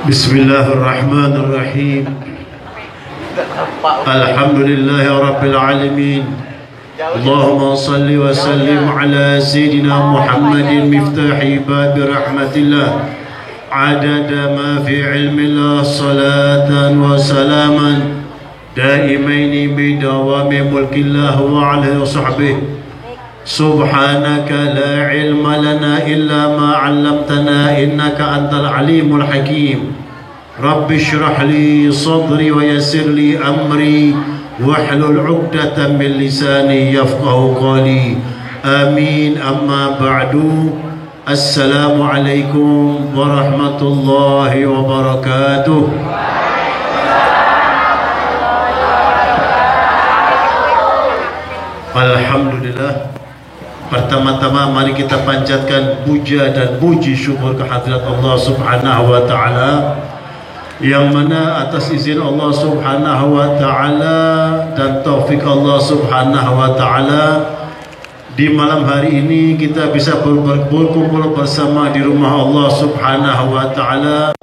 Bismillahirrahmanirrahim. Alhamdulillahirabbil alamin. Allahumma salli wa sallim ala sayyidina Muhammadin miftahi bab rahmatillah. Adada ma fi ilmillah salatan wa salaman daimaini bidawami mulkillah wa ala sahbihi. Subhanaka la ilma lana illa ma 'allamtana innaka antal alimul hakim. Rabbi shrah li sadri wa yassir li amri wahlul 'uqdatam min lisani yafqahu qawli. Amin. Amma ba'du. Assalamu alaikum warahmatullahi wabarakatuh. Alhamdulillah. Pertama-tama mari kita panjatkan puja dan puji syukur kehadirat Allah Subhanahu wa taala, yang mana atas izin Allah Subhanahu wa taala dan taufik Allah Subhanahu wa taala di malam hari ini kita bisa berkumpul bersama di rumah Allah Subhanahu wa taala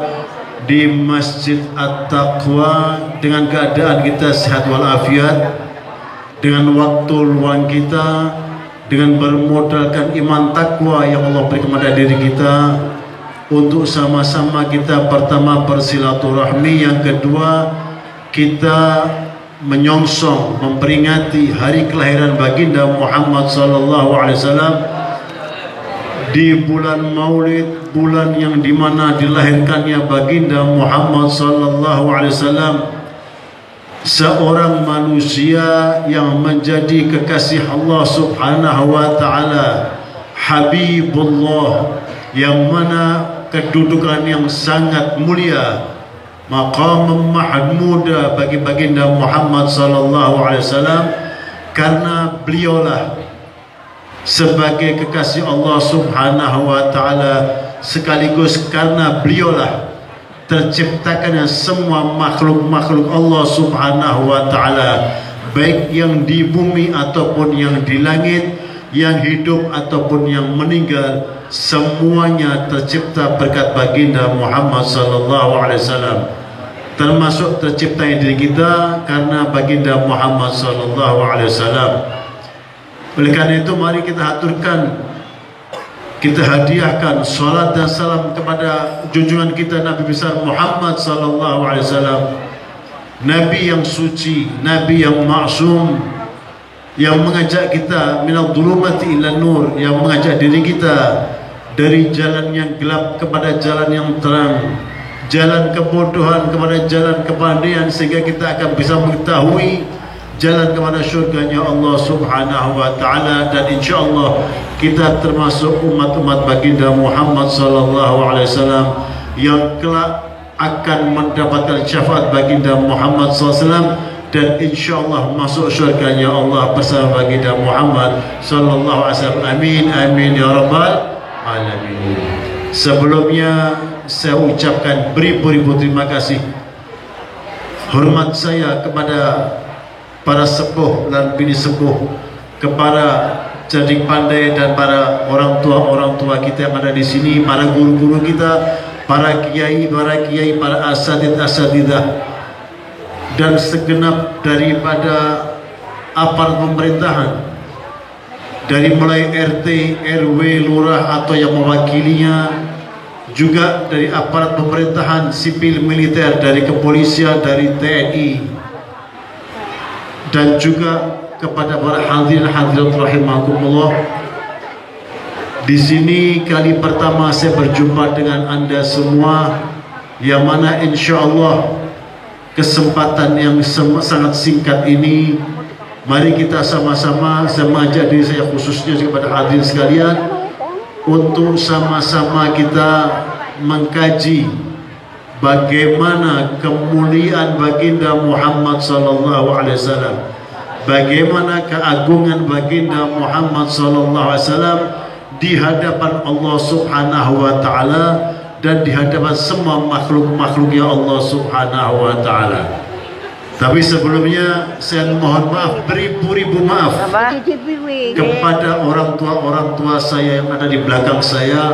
di Masjid At-Taqwa dengan keadaan kita sehat walafiat, dengan waktu luang kita, dengan bermodalkan iman takwa yang Allah beri kepada diri kita, untuk sama-sama kita pertama bersilaturahmi, yang kedua kita menyongsong memperingati hari kelahiran baginda Muhammad SAW di bulan Maulid, bulan yang dimana dilahirkannya baginda Muhammad SAW, seorang manusia yang menjadi kekasih Allah Subhanahu wa taala, Habibullah, yang mana kedudukan yang sangat mulia, maqam mahmuda bagi baginda Muhammad sallallahu alaihi wasallam, karena beliaulah sebagai kekasih Allah Subhanahu wa taala, sekaligus karena beliaulah terciptakannya semua makhluk-makhluk Allah Subhanahu wa taala, baik yang di bumi ataupun yang di langit, yang hidup ataupun yang meninggal, semuanya tercipta berkat baginda Muhammad sallallahu alaihi wasallam. Termasuk terciptanya diri kita karena baginda Muhammad sallallahu alaihi wasallam. Oleh karena itu mari kita haturkan, kita hadiahkan salat dan salam kepada junjungan kita Nabi besar Muhammad sallallahu alaihi wasallam, Nabi yang suci, Nabi yang maksum, yang mengajak kita minal dhulumati ila nur, yang mengajak diri kita dari jalan yang gelap kepada jalan yang terang, jalan kebodohan kepada jalan kepandaian, sehingga kita akan bisa mengetahui jalan kepada syurganya Allah Subhanahu wa taala. Dan insyaallah kita termasuk umat-umat baginda Muhammad sallallahu alaihi wasallam yang kelak akan mendapatkan syafaat baginda Muhammad sallallahu alaihi wasallam, dan insyaallah masuk syurganya Allah bersama baginda Muhammad sallallahu alaihi wasallam. Amin amin ya rabbal alamin. Sebelumnya saya ucapkan beribu-ribu terima kasih, hormat saya kepada para sepuh dan bini sepuh, kepada cerdik pandai dan para orang tua kita yang ada di sini, para guru-guru kita, para kiai, para asatidah, dan segenap daripada aparat pemerintahan, dari mulai RT, RW, lurah atau yang mewakilinya, juga dari aparat pemerintahan sipil militer, dari kepolisian, dari TNI, dan juga kepada para hadirin hadirat rahimakumullah. Di sini kali pertama saya berjumpa dengan Anda semua, yang mana insyaallah kesempatan yang sangat singkat ini, mari kita sama-sama, saya mengajak diri saya khususnya kepada hadirin sekalian, untuk sama-sama kita mengkaji bagaimana kemuliaan baginda Muhammad sallallahu alaihi wasallam, bagaimana keagungan baginda Muhammad sallallahu alaihi wasallam di hadapan Allah Subhanahu wa taala dan di hadapan semua makhluk-makhluk ya Allah Subhanahu wa taala. Tapi sebelumnya saya mohon maaf, beribu-ribu maaf kepada orang tua saya yang ada di belakang saya,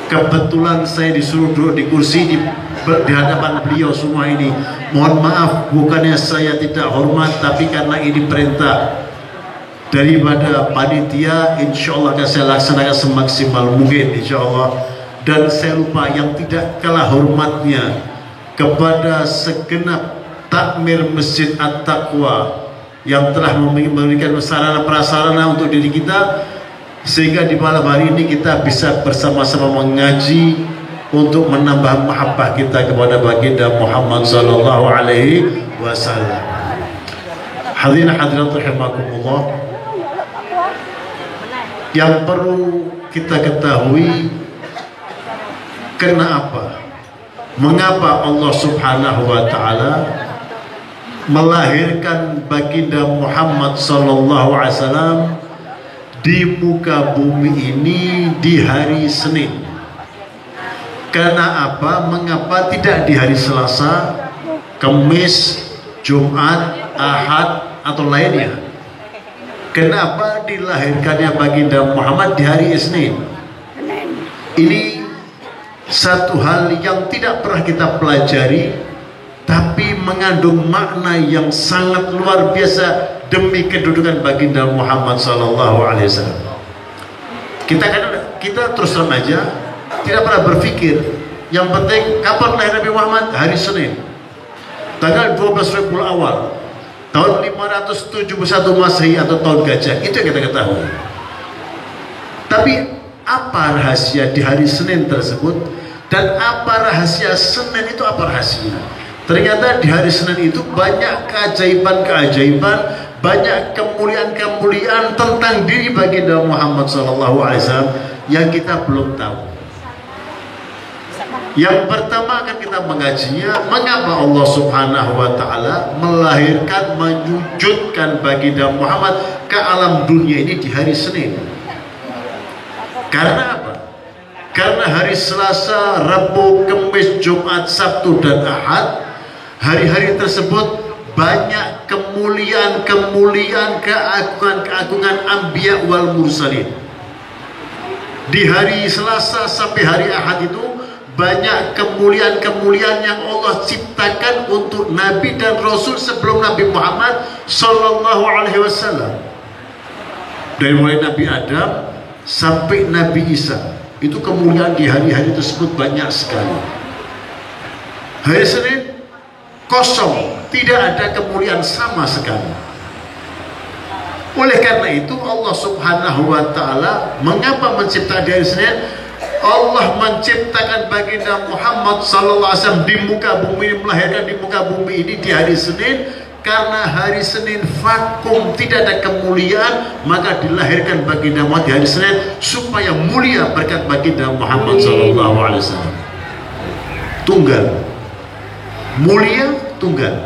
Kebetulan saya disuruh duduk di kursi di hadapan beliau semua ini. Mohon maaf, bukannya saya tidak hormat, tapi karena ini perintah daripada panitia, insya Allah akan saya laksanakan semaksimal mungkin, insya Allah. Dan saya lupa yang tidak kalah hormatnya kepada segenap takmir Masjid At-Taqwa yang telah memberikan sarana prasarana untuk diri kita, sehingga di malam hari ini kita bisa bersama-sama mengaji untuk menambah mahabbah kita kepada baginda Muhammad sallallahu alaihi wasallam. Hadirin hadirat rahimakumullah, yang perlu kita ketahui, mengapa Allah Subhanahu wa taala melahirkan baginda Muhammad sallallahu alaihi wasallam di muka bumi ini di hari Senin. Karena apa? Mengapa tidak di hari Selasa, Kamis, Jumat, Ahad atau lainnya? Kenapa dilahirkannya baginda Muhammad di hari Isnin? Ini satu hal yang tidak pernah kita pelajari, tapi mengandung makna yang sangat luar biasa demi kedudukan baginda Muhammad sallallahu alaihi wasallam. Kita terus terang aja tidak pernah berpikir yang penting kapan lahir Nabi Muhammad? Hari Senin, tanggal 12 Rabiul Awal tahun 571 Masehi atau tahun gajah. Itu yang kita ketahui. Tapi apa rahasia di hari Senin tersebut, dan apa rahasia Senin itu? Apa rahasia? Ternyata di hari Senin itu banyak keajaiban-keajaiban, banyak kemuliaan-kemuliaan tentang diri baginda Muhammad SAW yang kita belum tahu. Yang pertama akan kita mengajinya, mengapa Allah Subhanahu wa taala melahirkan, menyujudkan baginda Muhammad ke alam dunia ini di hari Senin. Karena apa? Karena hari Selasa, Rabu, Kamis, Jumat, Sabtu dan Ahad, hari-hari tersebut banyak kemuliaan-kemuliaan, keagungan-keagungan anbiya wal mursalin. Di hari Selasa sampai hari Ahad itu banyak kemuliaan-kemuliaan yang Allah ciptakan untuk Nabi dan Rasul sebelum Nabi Muhammad sallallahu alaihi wasallam. Dari mulai Nabi Adam sampai Nabi Isa, itu kemuliaan di hari-hari tersebut banyak sekali. Hari Senin kosong, tidak ada kemuliaan sama sekali. Oleh karena itu Allah Subhanahu wa taala mengapa menciptakan di hari Senin? Allah menciptakan baginda Muhammad sallallahu alaihi wasallam di muka bumi, melahirkan di muka bumi ini di hari Senin, karena hari Senin vakum, tidak ada kemuliaan, maka dilahirkan baginda Muhammad di hari Senin supaya mulia berkat baginda Muhammad sallallahu alaihi wasallam. Tunggal, mulia tunggal.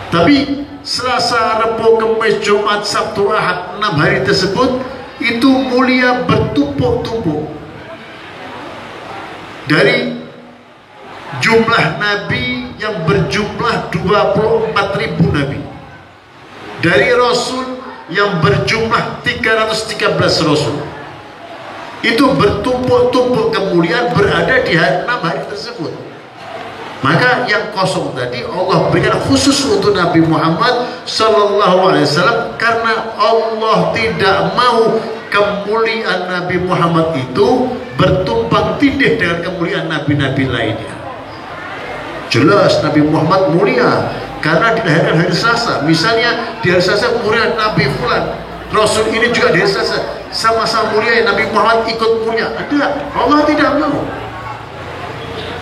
Tapi Selasa, Rabu, Kamis, Jumat, Sabtu, Ahad, 6 hari tersebut itu mulia bertumpuk-tumpuk. Dari jumlah nabi yang berjumlah 24.000 nabi, dari rasul yang berjumlah 313 rasul, itu bertumpuk-tumpuk kemuliaan berada di 6 hari tersebut. Maka yang kosong tadi Allah berikan khusus untuk Nabi Muhammad sallallahu alaihi wasallam, karena Allah tidak mau kemuliaan Nabi Muhammad itu bertumpang tindih dengan kemuliaan nabi-nabi lainnya. Jelas Nabi Muhammad mulia karena dilahirkan hari Selasa. Misalnya di hari Selasa mulia Nabi Fulan, Rasul ini juga di hari Selasa, sama-sama mulia, Nabi Muhammad ikut mulia. Ada, Allah tidak mau.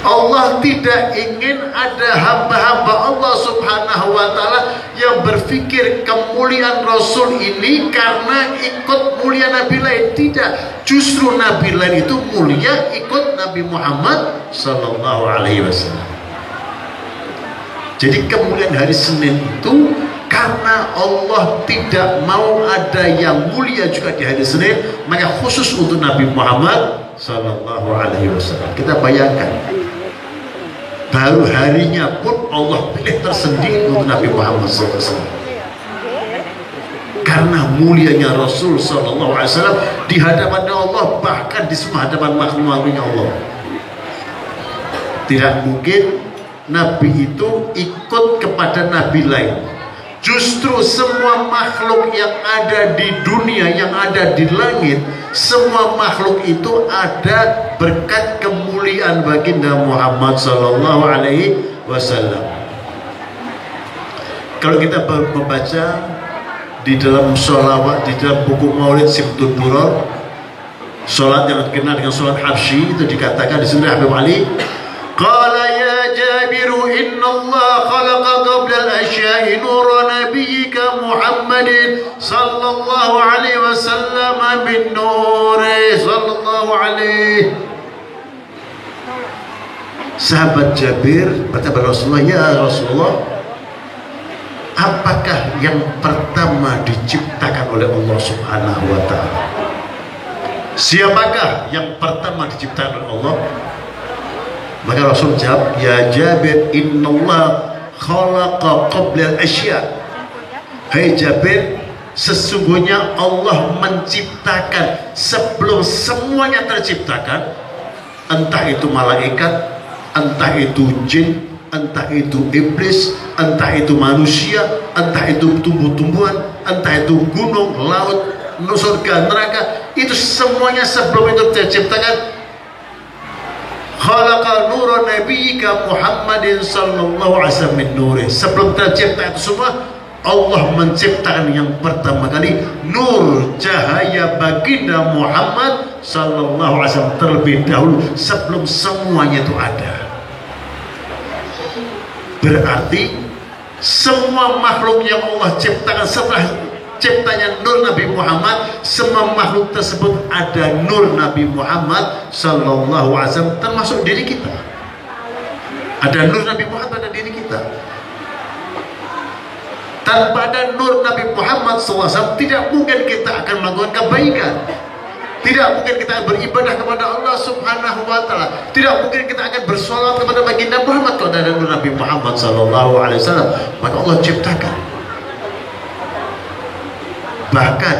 Allah tidak ingin ada hamba-hamba Allah Subhanahu wa taala yang berpikir kemuliaan Rasul ini karena ikut mulia Nabi lain. Tidak, justru Nabi lain itu mulia ikut Nabi Muhammad sallallahu alaihi wasallam. Jadi kemuliaan hari Senin itu karena Allah tidak mau ada yang mulia juga di hari Senin, maka khusus untuk Nabi Muhammad sallallahu alaihi wasallam. Kita bayangkan, baru harinya pun Allah pilih tersendiri untuk Nabi Muhammad SAW. karena mulianya Rasul Sallallahu Alaihi Wasallam di hadapan Allah, bahkan di semua hadapan makhluk-makhluknya Allah. Tidak mungkin Nabi itu ikut kepada Nabi lain. Justru semua makhluk yang ada di dunia, yang ada di langit, semua makhluk itu ada berkat kemuliaan baginda Muhammad Sallallahu Alaihi Wasallam. Kalau kita membaca di dalam sholawat, di dalam buku Maulid Sibtun Duror, sholat yang dikenal dengan sholat Habsyi, itu dikatakan di sini Habib Ali, qala ya Jabiru inna Allah khalaqa qabla al-asya'i nura nabiyyika Muhammadin sallallahu alaihi wasallam min nuri sallallahu alaihi. Sahabat Jabir berkata Rasulullah, ya Rasulullah, apakah yang pertama diciptakan oleh Allah Subhanahu wa ta'ala? Siapakah yang pertama diciptakan oleh Allah? Maka Rasul jawab, ya Jabir innallah khalaqa qabla al-asya. Hai Jabir, sesungguhnya Allah menciptakan sebelum semuanya terciptakan, entah itu malaikat, entah itu jin, entah itu iblis, entah itu manusia, entah itu tumbuh-tumbuhan, entah itu gunung, laut, surga, neraka, itu semuanya sebelum itu terciptakan. Khalaqa nura nabiyyika Muhammadin sallallahu alaihi wasallam min nuri. Sebelum tercipta itu semua, Allah menciptakan yang pertama kali nur, cahaya baginda Muhammad sallallahu alaihi wasallam terlebih dahulu sebelum semuanya itu ada. Berarti semua makhluk yang Allah ciptakan setelah ciptanya nur Nabi Muhammad, semua makhluk tersebut ada nur Nabi Muhammad sallallahu alaihi wasallam, termasuk diri kita. Ada nur Nabi Muhammad pada diri kita. Tanpa ada nur Nabi Muhammad sallallahu alaihi wasallam, tidak mungkin kita akan melakukan kebaikan. Tidak mungkin kita beribadah kepada Allah Subhanahu wa ta'ala. Tidak mungkin kita akan bersolat kepada baginda Muhammad kalau ada nur Nabi Muhammad sallallahu alaihi wasallam. Maka Allah ciptakan. Bahkan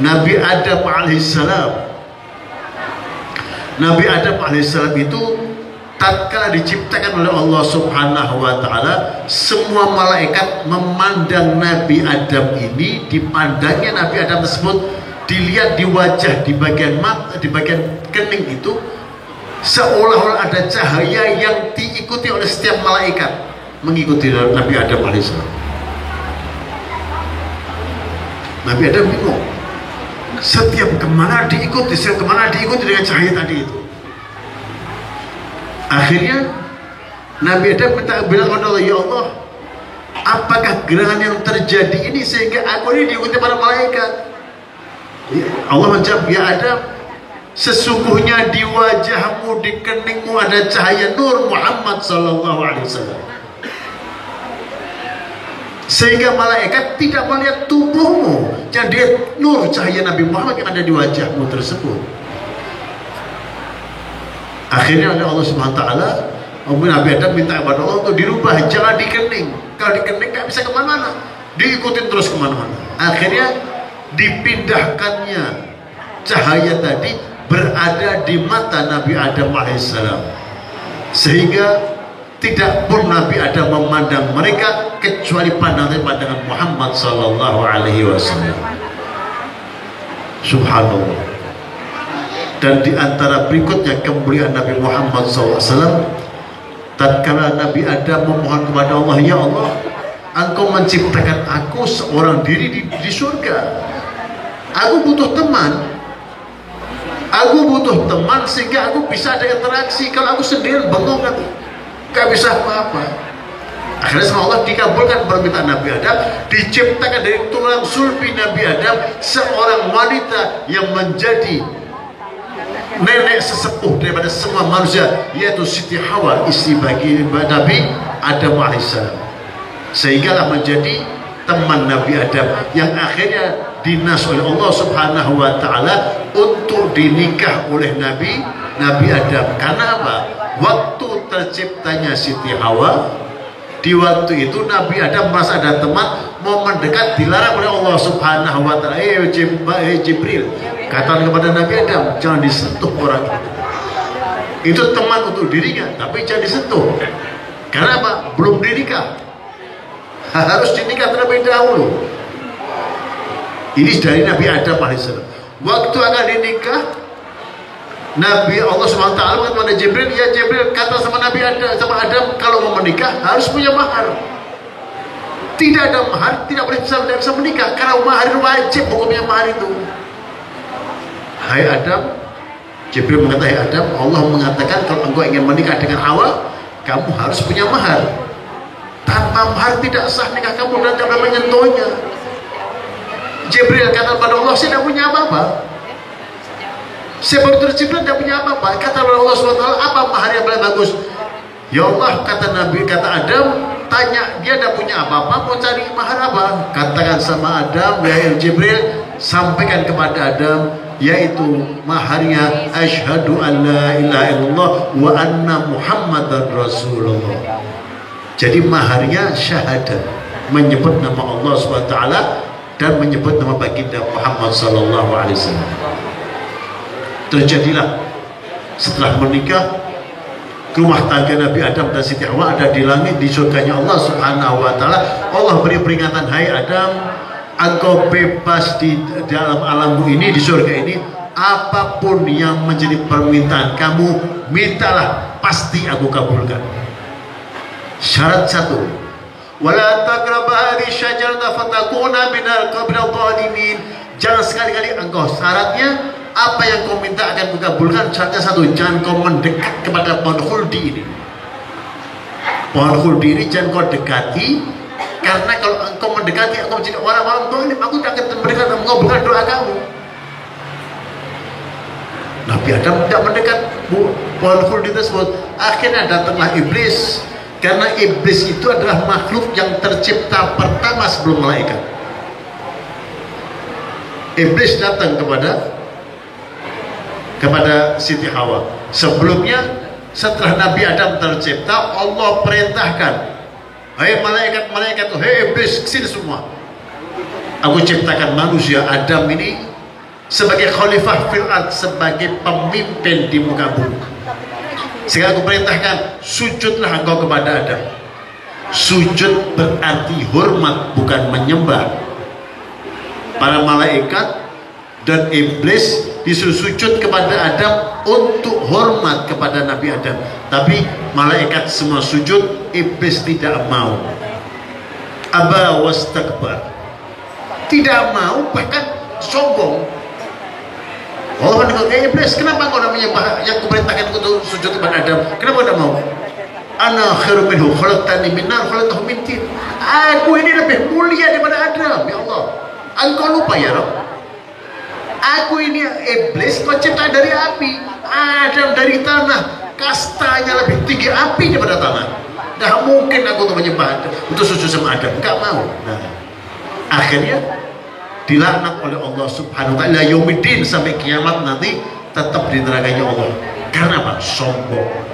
Nabi Adam alaihissalam, Nabi Adam alaihissalam itu tatkala diciptakan oleh Allah Subhanahu wa ta'ala, semua malaikat memandang Nabi Adam ini, dipandangnya Nabi Adam tersebut, dilihat di wajah, di bagian mata, di bagian kening itu, seolah-olah ada cahaya yang diikuti oleh setiap malaikat mengikuti Nabi Adam alaihissalam. Nabi Adam bingung, setiap kemana diikuti dengan cahaya tadi itu. Akhirnya Nabi Adam bilang kepada Allah, ya Allah, apakah gerangan yang terjadi ini sehingga aku ini diikuti para malaikat? Allah menjawab, ya Adam, sesungguhnya di wajahmu, di keningmu ada cahaya nur Muhammad sallallahu alaihi wasallam, sehingga malaikat tidak melihat tubuhmu, jadi nur cahaya Nabi Muhammad yang ada di wajahmu tersebut. Akhirnya oleh Allah Subhanahu wa ta'ala, Nabi Adam minta kepada Allah untuk dirubah, jangan di kening. Kalau di kening gak bisa kemana-mana, diikutin terus kemana-mana. Akhirnya dipindahkannya cahaya tadi berada di mata Nabi Adam alaihissalam, sehingga tidak pun Nabi Adam memandang mereka kecuali pandangan Muhammad sallallahu alaihi wasallam. Subhanallah. Dan di antara berikutnya kemuliaan Nabi Muhammad SAW, tatkala Nabi Adam memohon kepada Allah, ya Allah, Engkau menciptakan aku seorang diri di surga, aku butuh teman, sehingga aku bisa ada interaksi. Kalau aku sendiri bengong, gak bisa apa-apa. Akhirnya sama Allah dikabulkan permintaan Nabi Adam, diciptakan dari tulang sulbi Nabi Adam seorang wanita yang menjadi nenek sesepuh daripada semua manusia, yaitu Siti Hawa, istri bagi Nabi Adam alaihissalam, sehinggalah menjadi teman Nabi Adam yang akhirnya dinas oleh Allah Subhanahu wa ta'ala untuk dinikah oleh Nabi Adam. Karena apa? Waktu terciptanya Siti Hawa, di waktu itu Nabi Adam merasa ada teman mau mendekat dilarang oleh Allah Subhanahu wa taala. Jibril, katakan kepada Nabi Adam, jangan disentuh orang itu. Itu teman untuk dirinya, tapi jangan disentuh. Karena apa? Belum dinikah. Harus dinikah terlebih dahulu. Ini dari Nabi Adam alaihissalam. Waktu akan dinikah, Nabi Allah SWT kepada Jibril, ya Jibril, kata sama Nabi Adam, kalau mau menikah harus punya mahar. Tidak ada mahar, tidak bisa menikah. Karena mahar wajib hukumnya mahar itu. Hai Adam, Jibril mengatakan, hai Adam, Allah mengatakan kalau engkau ingin menikah dengan Hawa, kamu harus punya mahar. Tanpa mahar tidak sah nikah kamu dan jangan menyentuhnya. Jibril kata kepada Allah, saya tidak punya apa-apa. Saya baru Jibril tidak punya apa-apa. Kata Allah SWT, apa mahar yang paling bagus? Ya Allah, kata Nabi, kata Adam, tanya dia tidak punya apa-apa, mau cari mahar apa? Katakan sama Adam, ya Jibril, sampaikan kepada Adam, yaitu maharnya asyhadu an la ilaha illallah wa anna muhammadar rasulullah. Jadi maharnya syahadat, menyebut nama Allah SWT dan menyebut nama baginda Muhammad sallallahu alaihi wasallam. Terjadilah setelah menikah, rumah tangga Nabi Adam dan Siti Hawa ada di langit, di surganya Allah Subhanahu wa taala. Allah beri peringatan, hai Adam, engkau bebas di dalam alammu ini, di surga ini, apapun yang menjadi permintaan kamu, mintalah, pasti aku kabulkan. Syarat satu, wala taqrabu hadhihi syajarata fatakuna minal dhalimin. Jangan sekali-kali engkau, syaratnya apa yang kau minta akan kukabulkan. Syaratnya satu, jangan kau mendekat kepada pohon khuldi ini. Pohon khuldi ini jangan kau dekati, karena kalau engkau mendekati engkau menjadi orang-orang zalim, aku tidak akan mendekat dan mengabulkan doa kamu. Nabi Adam tidak mendekat pohon khuldi tersebut. Akhirnya datanglah iblis. Karena iblis itu adalah makhluk yang tercipta pertama sebelum malaikat. Iblis datang kepada Siti Hawa. Sebelumnya, setelah Nabi Adam tercipta, Allah perintahkan, hai malaikat-malaikat, hei iblis, kesini semua. Aku ciptakan manusia Adam ini sebagai khalifah fil ard, sebagai pemimpin di muka bumi. Sehingga aku perintahkan, sujudlah engkau kepada Adam. Sujud berarti hormat, bukan menyembah. Para malaikat dan iblis disuruh sujud kepada Adam untuk hormat kepada Nabi Adam. Tapi malaikat semua sujud, iblis tidak mau. Aba wastakbar, tidak mau, bahkan sombong. Allah menegur, iblis, kenapa kau namanya yang kuperintahkan untuk sujud kepada Adam? Kenapa tidak mau? Ana khairum minhu, khalaqtani min nar, khalaqtahu min tin. Aku ini lebih mulia daripada Adam, ya Allah. Engkau lupa ya Rabb? Aku ini iblis, kau cipta dari api. Adam dari tanah, kastanya lebih tinggi api daripada tanah. Tidak mungkin aku untuk menyembah Adam, untuk sujud sama Adam. Enggak mau. Nah, akhirnya dilaknat oleh Allah Subhanahu wa taala yaumiddin, sampai kiamat nanti tetap di nerakanya Allah. Karena apa? Sombong.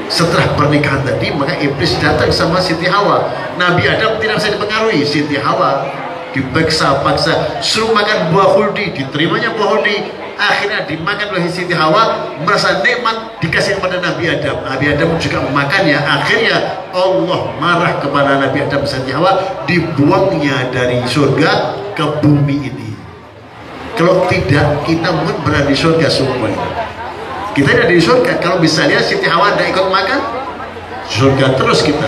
Setelah pernikahan tadi, maka iblis datang sama Siti Hawa. Nabi Adam tidak bisa dipengaruhi. Siti Hawa dipaksa-paksa suruh makan buah khuldi, diterimanya buah khuldi. Akhirnya dimakan oleh Siti Hawa, merasa nikmat, dikasih kepada Nabi Adam. Nabi Adam juga memakannya. Akhirnya Allah marah kepada Nabi Adam dan Siti Hawa, dibuangnya dari surga ke bumi ini. Kalau tidak, kita pun berada di surga semuanya. Kita ada di surga. Kalau misalnya Siti Hawa tidak ikut makan, surga terus kita.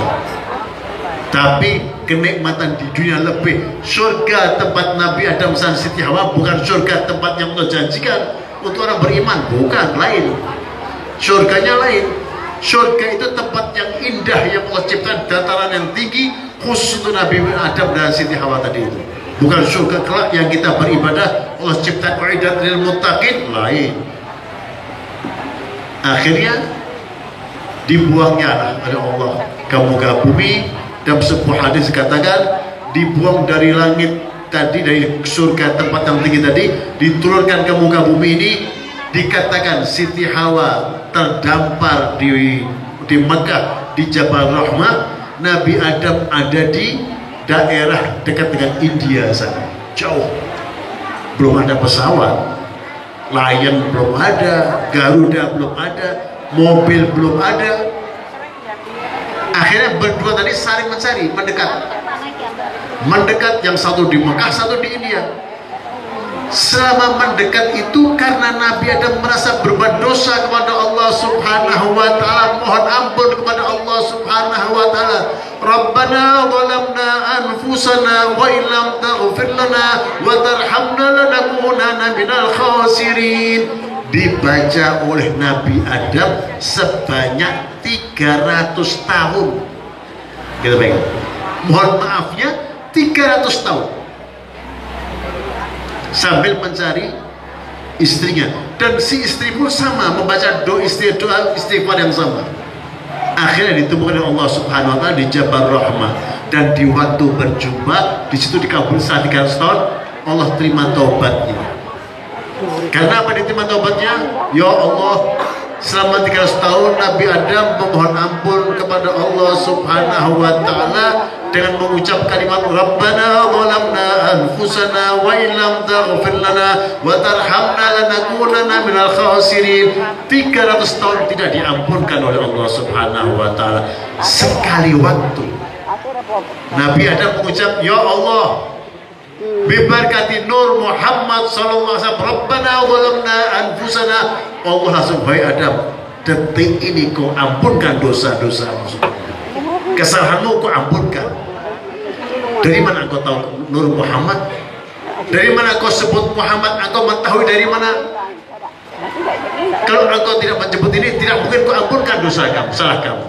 Tapi kenikmatan di dunia lebih. Surga tempat Nabi Adam dan Siti Hawa bukan surga tempat yang Allah janjikan untuk orang beriman, bukan, lain. Surganya lain. Surga itu tempat yang indah yang Allah ciptakan, dataran yang tinggi khusus untuk Nabi Adam dan Siti Hawa tadi itu. Bukan surga kelak yang kita beribadah Allah ciptakan uiddat lil muttaqin, lain. Akhirnya dibuangnya oleh Allah ke muka bumi. Dalam sebuah hadis katakan, dibuang dari langit tadi, dari surga tempat yang tinggi tadi, diturunkan ke muka bumi ini. Dikatakan Siti Hawa terdampar di Mekah, di Jabal Rahmah. Nabi Adam ada di daerah dekat dengan India sana, jauh. Belum ada pesawat, Lion belum ada, Garuda belum ada, mobil belum ada. Akhirnya berdua tadi saling mencari, mendekat, yang satu di Mekah, satu di India. Selama mendekat itu karena Nabi Adam merasa berbuat dosa kepada Allah Subhanahu wa taala, mohon ampun kepada Allah Subhanahu wa taala. Rabbana zalamna anfusana wa illam taghfir lana wa tarhamna lanakunanna minal khasirin. Dibaca oleh Nabi Adam sebanyak 300 tahun. Kita bayangkan. Mohon maafnya 300 tahun. Sambil mencari istrinya, dan si istri pun sama membaca doa istighfar yang sama. Akhirnya ditemukan oleh Allah Subhanahu wa taala di Jabal Rahmah, dan di waktu berjumpa di situ dikabul saat 300 tahun Allah terima taubatnya. Karena apa diterima taubatnya? Ya Allah, selama 300 tahun Nabi Adam memohon ampun kepada Allah Subhanahu wa taala dengan mengucap kalimat Rabbana zalamna anfusana wa illam taghfir lana wa tarhamna lanakunanna minal khasirin. 300 tahun tidak diampunkan oleh Allah Subhanahu wa taala. Sekali waktu Nabi Adam mengucap, Ya Allah, biberkati Nur Muhammad sallallahu alaihi wasallam, Rabbana zalamna anfusana. Allah langsung, hai Adam, detik ini kau ampunkan dosa-dosamu, kesalahanmu kau ampunkan. Dari mana kau tahu Nur Muhammad? Dari mana kau sebut Muhammad? Engkau mengetahui dari mana? Kalau engkau tidak menyebut ini, tidak mungkin kau ampunkan dosa kamu, salah kamu.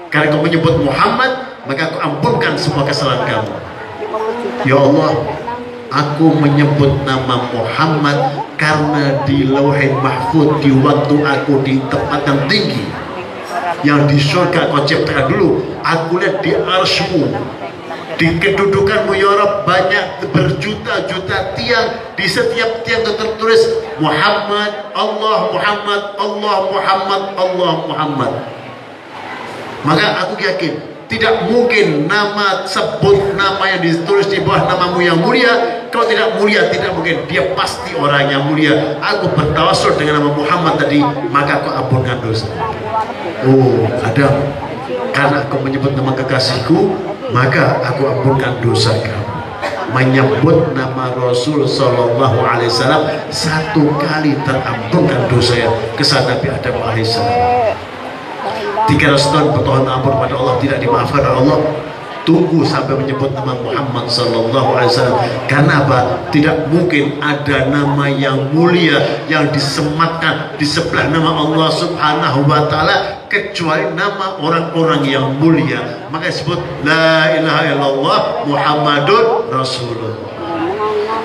Karena kau menyebut Muhammad, maka kau ampunkan semua kesalahan kamu. Ya Allah, aku menyebut nama Muhammad karena di Lauhul Mahfuz, di waktu aku di tempat yang tinggi, yang di surga kau ciptakan dulu, aku lihat di arsy-Mu, di kedudukanmu ya Rabb, banyak berjuta-juta tiang, di setiap tiang tertulis Muhammad, Allah Muhammad, Allah Muhammad, Allah Muhammad. Maka aku yakin tidak mungkin nama, sebut nama yang ditulis di bawah namamu yang mulia. Kalau tidak mulia, tidak mungkin, dia pasti orang yang mulia. Aku bertawassul dengan nama Muhammad tadi, maka aku ampunkan dosa. Oh Adam, karena aku menyebut nama kekasihku, maka aku ampunkan dosa kamu. Menyebut nama Rasul sallallahu alaihi wasallam satu kali terampunkan dosanya. Kesalahan Nabi Adam alaihissalam. 300 tahun bertohan ampun pada Allah tidak dimaafkan oleh Allah. Tunggu sampai menyebut nama Muhammad sallallahu alaihi wasallam. Karena apa? Tidak mungkin ada nama yang mulia yang disematkan di sebelah nama Allah Subhanahu wa taala kecuali nama orang-orang yang mulia. Maka disebut la ilaha illallah Muhammadur Rasulullah.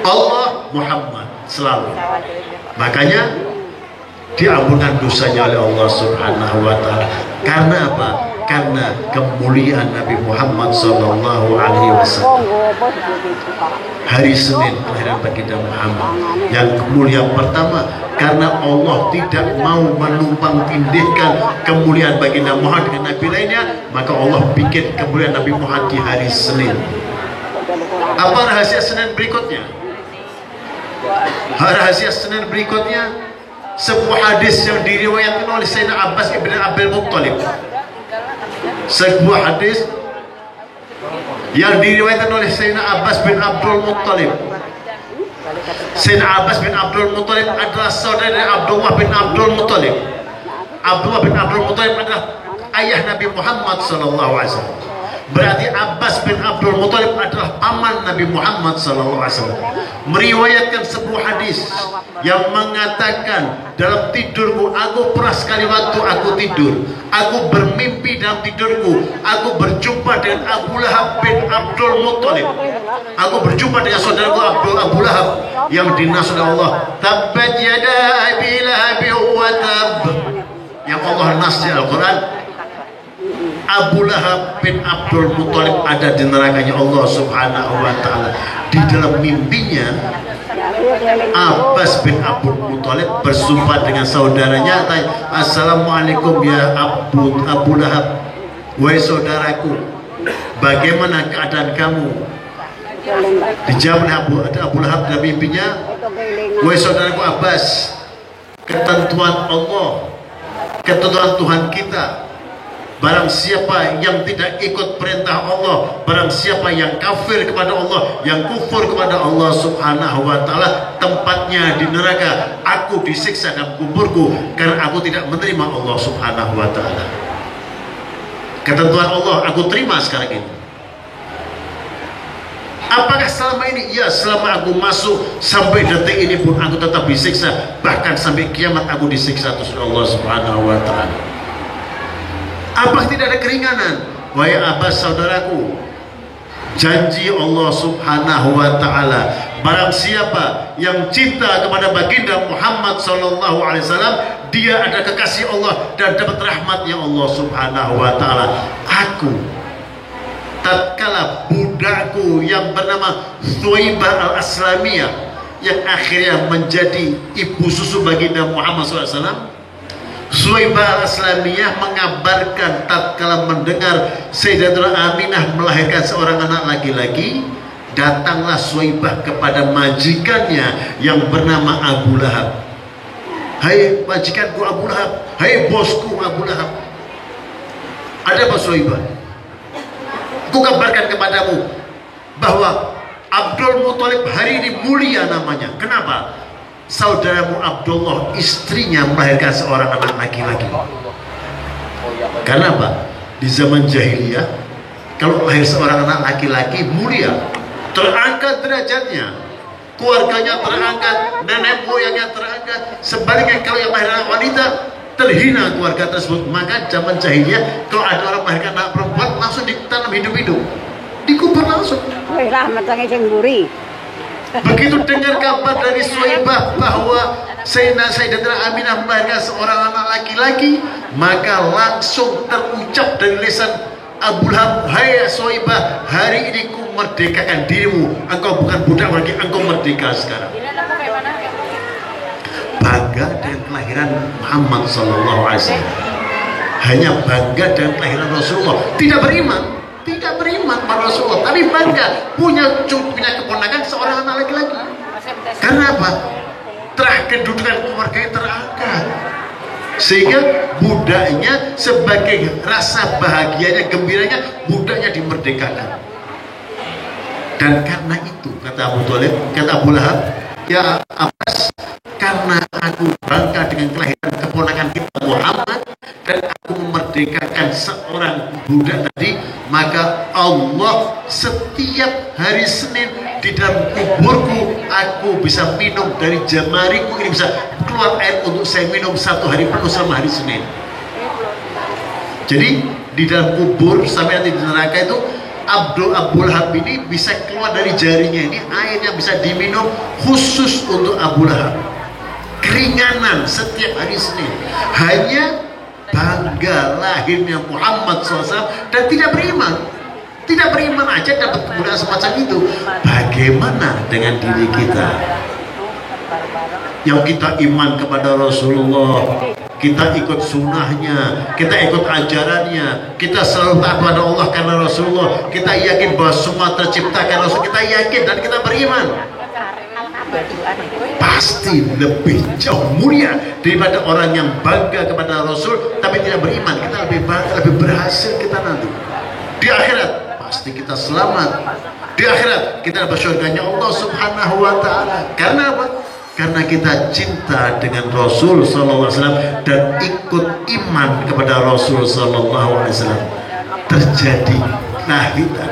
Allah Muhammad selalu. Makanya diampunkan dosanya oleh Allah Subhanahu wa taala. Karena apa? Karena kemuliaan Nabi Muhammad sallallahu alaihi wasallam. Hari Senin kelahiran baginda Muhammad. Yang kemuliaan pertama karena Allah tidak mau menumpang tindihkan kemuliaan baginda Muhammad dengan nabi lainnya, maka Allah bikin kemuliaan Nabi Muhammad di hari Senin. Apa rahasia Senin berikutnya? Rahasia Senin berikutnya sebuah hadis yang diriwayatkan oleh Sayyidina Abbas ibn Abdul Muttalib. Sebuah hadis yang diriwayatkan oleh Sayyidina Abbas bin Abdul Muttalib. Sayyidina Abbas bin Abdul Muttalib adalah saudara dari Abdullah bin Abdul Muttalib. Abdullah bin Abdul Muttalib adalah ayah Nabi Muhammad sallallahu alaihi wasallam. Berarti Abbas bin Abdul Muttalib adalah paman Nabi Muhammad SAW. Meriwayatkan sebuah hadis yang mengatakan dalam tidurku, aku pernah sekali waktu aku tidur, aku bermimpi dalam tidurku, aku berjumpa dengan Abu Lahab bin Abdul Muttalib. Aku berjumpa dengan saudaraku Abu Lahab yang dinas oleh Allah. Tabbat yada Abi Lahab wa tab. Yang Allah nas di Al-Quran, Abu Lahab bin Abdul Muttalib ada di nerakanya Allah Subhanahu wa taala. Di dalam mimpinya Abbas bin Abdul Muttalib bersumpah dengan saudaranya, Assalamualaikum ya Abu Lahab, wahai saudaraku, bagaimana keadaan kamu? Dijawab oleh Abu Lahab dalam mimpinya, wahai saudaraku Abbas, ketentuan Allah, ketentuan Tuhan kita, barang siapa yang tidak ikut perintah Allah, barang siapa yang kafir kepada Allah, yang kufur kepada Allah subhanahu wa ta'ala, tempatnya di neraka. Aku disiksa dalam kuburku karena aku tidak menerima Allah subhanahu wa ta'ala. Ketentuan Allah aku terima sekarang ini. Apakah selama ini? Ya, selama aku masuk sampai detik ini pun aku tetap disiksa, bahkan sampai kiamat aku disiksa terus Allah subhanahu wa ta'ala. Apa tidak ada keringanan? Wahai Abbas saudaraku, janji Allah subhanahu wa ta'ala, barang siapa yang cinta kepada baginda Muhammad sallallahu alaihi wasallam, dia ada kekasih Allah dan dapat rahmatnya Allah subhanahu wa ta'ala. Aku tatkala budakku yang bernama Thuwaibah al-Aslamiyah, yang akhirnya menjadi ibu susu baginda Muhammad SAW, Thuwaibah al-Aslamiyah mengabarkan tatkala mendengar Sayyidatuna Aminah melahirkan seorang anak laki-laki, datanglah Thuwaibah kepada majikannya yang bernama Abu Lahab. Hai majikanku Abu Lahab, hai bosku Abu Lahab, ada apa Thuwaibah? Aku kabarkan kepadamu bahwa Abdul Muthalib hari ini mulia namanya. Kenapa? Saudaramu Abdullah, istrinya melahirkan seorang anak laki-laki. Karena apa? Di zaman jahiliyah, kalau lahir seorang anak laki-laki mulia, terangkat derajatnya, keluarganya terangkat, nenek moyangnya terangkat. Sebaliknya kalau yang lahir anak wanita, terhina keluarga tersebut. Maka zaman jahiliyah kalau ada orang melahirkan anak perempuan langsung ditanam hidup-hidup, dikubur langsung. Begitu dengar kabar dari Thuwaibah bahwa Sayyidatuna Aminah melahirkan seorang anak laki-laki, maka langsung terucap dari lisan Abu Lahab, hai Thuwaibah, hari ini ku merdekakan dirimu, engkau bukan budak lagi, engkau merdeka sekarang. Bangga dengan kelahiran Muhammad sallallahu alaihi wasallam, hanya bangga dengan kelahiran Rasulullah. Tidak beriman pada Rasulullah, tapi bangga punya keponakan seorang anak laki-laki. Karena apa? Kedudukan keluarganya terangkat, sehingga budaknya sebagai rasa bahagianya, gembiranya, budaknya dimerdekakan. Dan karena itu kata Abu Lahab, ya Abbas, karena aku bangga dengan kelahiran keponakan kita Muhammad dan aku memerdekakan seorang budak tadi, maka Allah setiap hari Senin di dalam kuburku aku bisa minum dari jemariku ini, bisa keluar air untuk saya minum satu hari penuh selama hari Senin. Jadi di dalam kubur sampai nanti di neraka itu Abu Lahab ini bisa keluar dari jarinya ini air yang bisa diminum khusus untuk Abu Lahab. Keringanan setiap hari Senin, hanya bangga lahirnya Muhammad SAW dan tidak beriman aja dapat kemudahan semacam itu. Bagaimana dengan diri kita yang kita iman kepada Rasulullah, kita ikut sunnahnya, kita ikut ajarannya, kita selalu taat pada Allah karena Rasulullah, kita yakin bahwa semua terciptakan Rasul, kita yakin dan kita beriman, pasti lebih jauh mulia daripada orang yang bangga kepada Rasul tapi tidak beriman. Kita lebih berhasil kita nanti di akhirat, pasti kita selamat di akhirat, kita dapat surganya Allah subhanahu wa ta'ala. Karena apa? Karena kita cinta dengan Rasul sallallahu alaihi wasallam dan ikut iman kepada Rasul sallallahu alaihi wasallam. Terjadi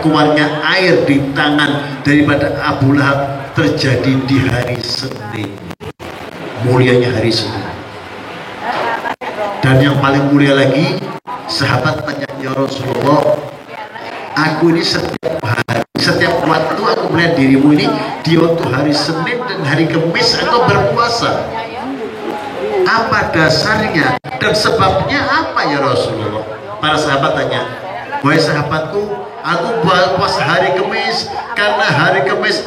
keluarnya air di tangan daripada Abu Lahab terjadi di hari Senin, mulianya hari Senin. Dan yang paling mulia lagi, sahabat tanya, ya Rasulullah, aku ini setiap waktu aku melihat dirimu ini di waktu hari Senin dan hari Kamis engkau berpuasa. Apa dasarnya dan sebabnya apa ya Rasulullah? Para sahabat tanya, wahai sahabatku, aku puasa hari Kamis karena hari Kamis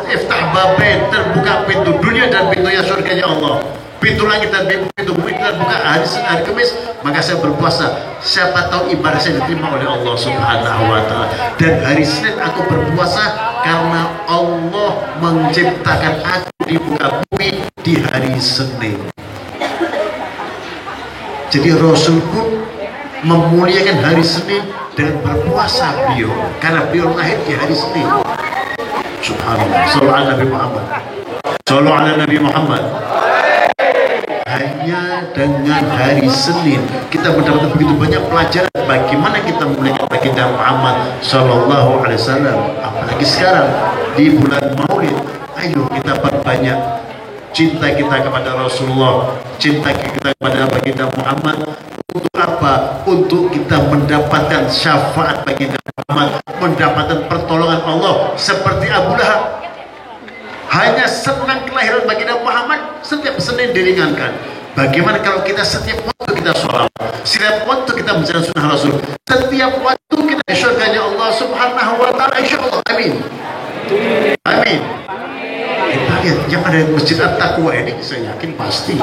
iftah babain, terbuka pintu dunia dan pintunya surganya Allah. pintu langit dan pintu bumi terbuka hari Senin, hari Kamis, maka saya berpuasa. Siapa tahu ibadah saya diterima oleh Allah Subhanahu wa Ta'ala. Dan hari Senin aku berpuasa karena Allah menciptakan aku di muka bumi di hari Senin. Jadi Rasul pun memuliakan hari Senin dengan berpuasa beliau, karena beliau lahir di hari Senin. Subhanallah. Sallu ala Nabi Muhammad. Sallu ala Nabi Muhammad. Hanya dengan hari Senin kita mendapatkan begitu banyak pelajaran bagaimana kita memuliakan baginda Muhammad Sallallahu Alaihi Wasallam. Apalagi sekarang di bulan Maulid, ayo kita perbanyak cinta kita kepada Rasulullah, cinta kita kepada baginda Muhammad. Untuk apa? Untuk kita mendapatkan syafaat baginda Muhammad, mendapatkan pertolongan Allah. Seperti Abu Lahab, hanya senang kelahiran baginda Muhammad, setiap Senin diringankan. Bagaimana kalau kita setiap waktu kita sholat, setiap waktu kita menjalankan sunnah Rasul, setiap waktu kita surganya Allah Subhanahu wa Ta'ala, insyaallah. Amin. Amin. Kita lihat yang ada di Masjid At-Taqwa ini, saya yakin pasti,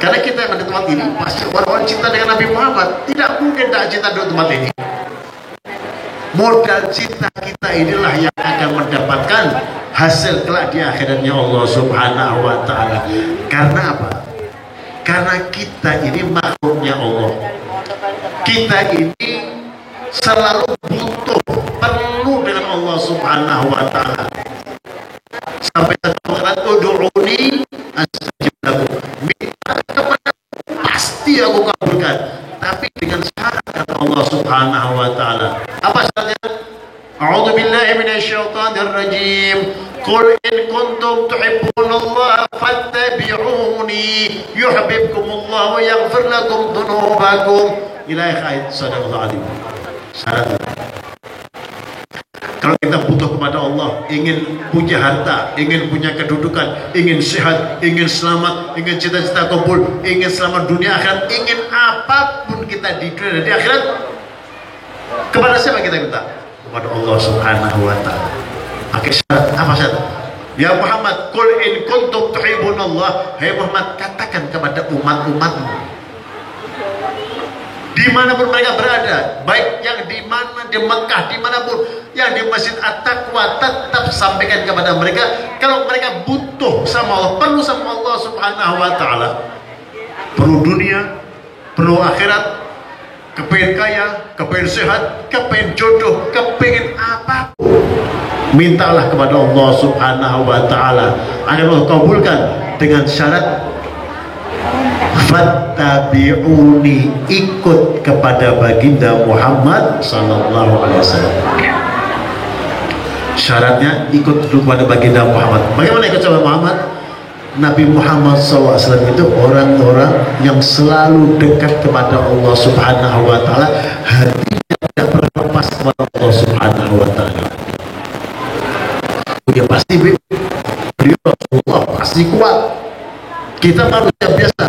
karena kita yang ada di tempat ini pasti orang-orang cinta dengan Nabi Muhammad. Tidak mungkin tak cinta dengan tempat ini. Modal cinta kita inilah yang akan mendapatkan hasil kelak di akhiratnya Allah Subhanahu wa Ta'ala. Karena apa? Karena kita ini makhluknya Allah. Kita ini selalu butuh, perlu dengan Allah Subhanahu wa Ta'ala. Sampai katakan ud'uni astajib lakum, minta kepada pasti aku kabulkan, tapi dengan syarat kata Allah Subhanahu wa Ta'ala. Apa syaratnya? A'udzu billahi minasyaitonir rajim. Qul in kuntum tuhibbunallaha fattabi'uni yuhibbukumullah wa yaghfir lakum dzunubakum. Ila akhir sadaqallahu alazim. Syarat. Kalau kita butuh kepada Allah, ingin punya harta, ingin punya kedudukan, ingin sehat, ingin selamat, ingin cita-cita kabul, ingin selamat dunia akhirat, ingin apapun kita di dunia dan di akhirat, kepada siapa kita minta? Kepada Allah Subhanahu wa Ta'ala. Pakai syarat. Apa syarat? Ya Muhammad, qul in kuntum tuhibbunallah, hai Muhammad, katakan kepada umat-umatmu dimanapun mereka berada, baik yang di mana, di Mekah, dimanapun, yang di Masjid At-Taqwa, tetap sampaikan kepada mereka kalau mereka butuh sama Allah, perlu sama Allah Subhanahu wa Ta'ala, perlu dunia, perlu akhirat, kepengen kaya, kepengen sehat, kepengen jodoh, kepengen apapun, mintalah kepada Allah Subhanahu wa Ta'ala, akan Allah kabulkan dengan syarat fattabi'uni, ikut kepada baginda Muhammad Sallallahu Alaihi Wasallam. Syaratnya ikut kepada baginda Muhammad. Bagaimana ikut kepada Muhammad? Nabi Muhammad SAW itu orang-orang yang selalu dekat kepada Allah Subhanahu wa Ta'ala, hatinya tidak pernah lepas kepada Allah Subhanahu wa Ta'ala. Dia pasti beliau Rasulullah pasti kuat. Kita manusia biasa,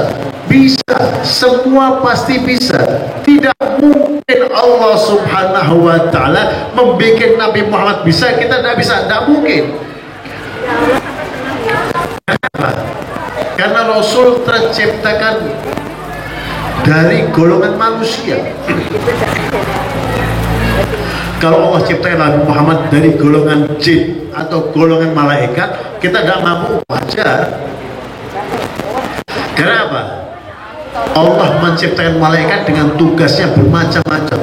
bisa, semua pasti bisa. Tidak mungkin Allah Subhanahu wa Ta'ala membuat Nabi Muhammad bisa, kita tidak bisa, tidak mungkin. Kenapa? Karena Rasul terciptakan dari golongan manusia. Kalau Allah ciptakan Nabi Muhammad dari golongan jin atau golongan malaikat, kita tidak mampu, wajar. Kenapa? Allah menciptakan malaikat dengan tugasnya bermacam-macam.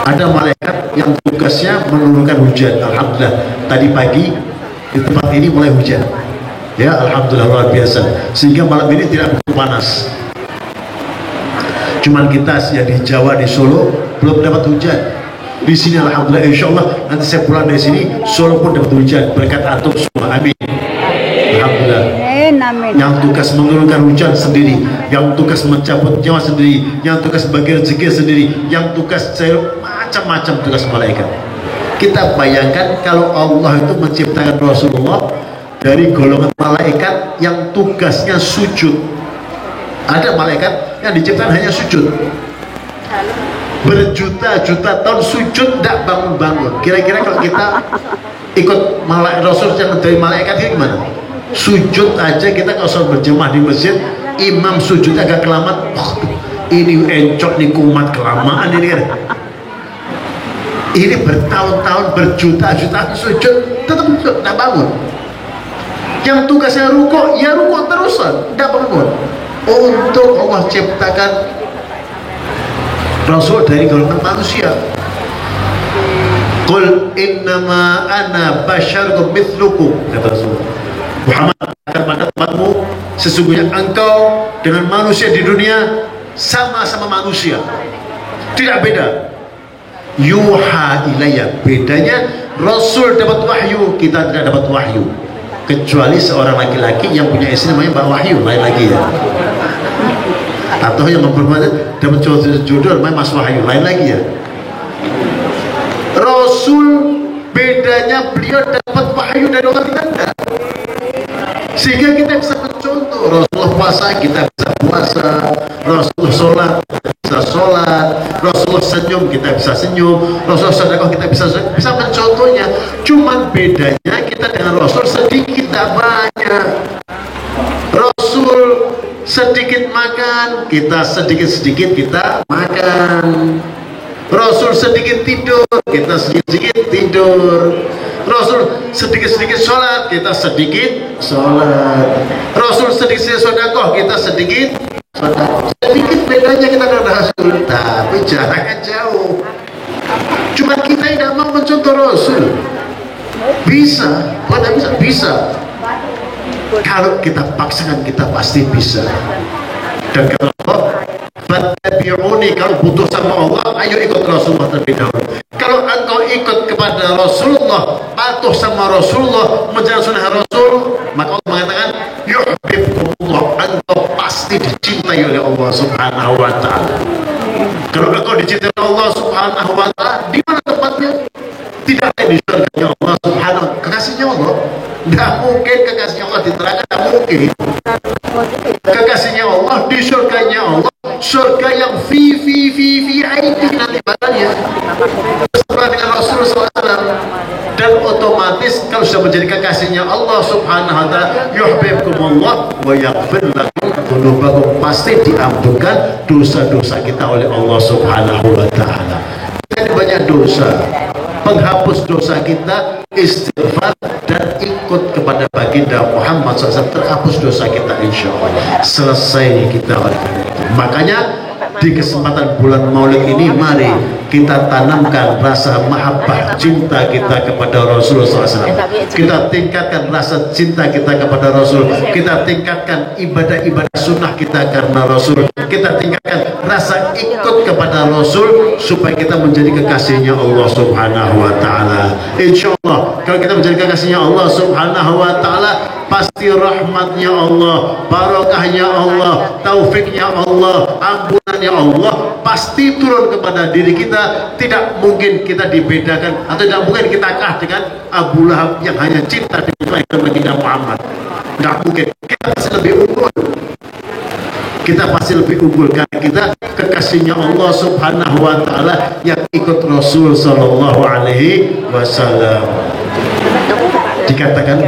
Ada malaikat yang tugasnya menurunkan hujan. Alhamdulillah, tadi pagi di tempat ini mulai hujan. Ya, alhamdulillah, luar biasa. Sehingga malam ini tidak begitu panas. Cuman kita ya di Jawa, di Solo belum dapat hujan. Di sini alhamdulillah, insya Allah nanti saya pulang dari sini Solo pun dapat hujan berkat antum semua. Amin. Alhamdulillah. Yang tugas menurunkan hujan sendiri, yang tugas mencabut nyawa sendiri, yang tugas bagi rezeki sendiri, yang tugas macam-macam tugas malaikat. Kita bayangkan kalau Allah itu menciptakan Rasulullah dari golongan malaikat yang tugasnya sujud. Ada malaikat yang diciptakan hanya sujud, berjuta-juta tahun sujud tidak bangun-bangun. Kira-kira kalau kita ikut malaikat Rasul yang dari malaikat ini gimana? Sujud aja kita kalau sholat berjamaah di masjid, imam sujud agak kelamaan, ini encok nih kumat kelamaan ini kan. Ini bertahun-tahun berjuta-juta sujud tetap tidak bangun. Yang tugasnya rukuk ya rukuk terusan, tidak bangun. Untuk Allah ciptakan Rasul dari golongan manusia. Qul innama ana basyarum mithlukum, kata Rasul Muhammad akan pada tempatmu, sesungguhnya engkau dengan manusia di dunia sama-sama manusia, tidak beda. Yuha ilayya, bedanya Rasul dapat wahyu, kita tidak dapat wahyu, kecuali seorang laki-laki yang punya istri namanya Mbak Wahyu, lain lagi ya. Atau yang memperbuat dapat jodoh namanya Mas Wahyu, lain lagi ya. Rasul bedanya beliau dapat wahyu dari Allah, kita enggak. Sehingga kita bisa mencontoh. Rasulullah puasa, kita bisa puasa. Rasulullah sholat, kita bisa sholat. Rasulullah senyum, kita bisa senyum. Rasulullah sedekah, kita bisa mencontohnya. Cuman bedanya kita dengan Rasul sedikit, tak banyak. Rasul sedikit makan, kita sedikit-sedikit kita makan. Rasul sedikit tidur, kita sedikit-sedikit tidur. Rasul sedikit-sedikit sholat, kita sedikit sholat. Rasul sedikit-sedikit sedekah, kita sedikit sedekah. Sedikit bedanya kita dengan Rasul, tapi jaraknya jauh. Cuma kita tidak mau mencontoh Rasul. Bisa, bukan bisa. Kalau kita paksakan, kita pasti bisa. Dan kata Allah, fattabi'uni, kalau butuh sama Allah, ayo ikut Rasulullah terlebih dahulu. Kalau engkau ikut kepada Rasulullah, patuh sama Rasulullah, menjalankan sunnah Rasul, maka Allah mengatakan, yuhibbukumullah, engkau pasti dicintai oleh Allah Subhanahu wa ta'ala. Kalau engkau dicintai oleh Allah Subhanahu wa ta'ala, di mana tempatnya? Tidak ada di surganya Allah Subhanahu wa ta'ala, kekasihnya Allah. Tidak mungkin kekasihnya Allah diterangkan, tidak mungkin. Kekasihnya Allah di surganya Allah, surga yang VIP nanti badannya bersama dengan Rasulullah SAW. Dan otomatis kalau sudah menjadi kekasihnya Allah Subhanahu wa ta'ala, yuhibbukumullah wa yaghfir lakum dzunubakum, pasti diampunkan dosa-dosa kita oleh Allah Subhanahu wa ta'ala. Jadi banyak dosa, penghapus dosa kita, istighfar dan ikut kepada baginda Muhammad SAW, terhapus dosa kita insya Allah. Selesai kita oleh itu. Makanya di kesempatan bulan Maulid ini, mari kita tanamkan rasa mahabbah, cinta kita kepada Rasulullah SAW. Kita tingkatkan rasa cinta kita kepada Rasul. Kita tingkatkan ibadah-ibadah sunnah kita karena Rasul. Kita tingkatkan rasa ikut kepada Rasul supaya kita menjadi kekasihnya Allah Subhanahu wa ta'ala. Insya Allah kalau kita menjadi kekasihnya Allah Subhanahu wa ta'ala, pasti rahmatnya Allah, barokahnya Allah, taufiknya Allah, ampunannya Allah pasti turun kepada diri kita. Tidak mungkin kita dibedakan atau tidak mungkin kita kalah dengan Abu Lahab yang hanya cinta dengan baginda Muhammad. Tidak mungkin. Kita pasti lebih unggul. Kita pasti lebih unggul karena kita kekasihnya Allah Subhanahu wa ta'ala yang ikut Rasul sallallahu alaihi wasallam. Dikatakan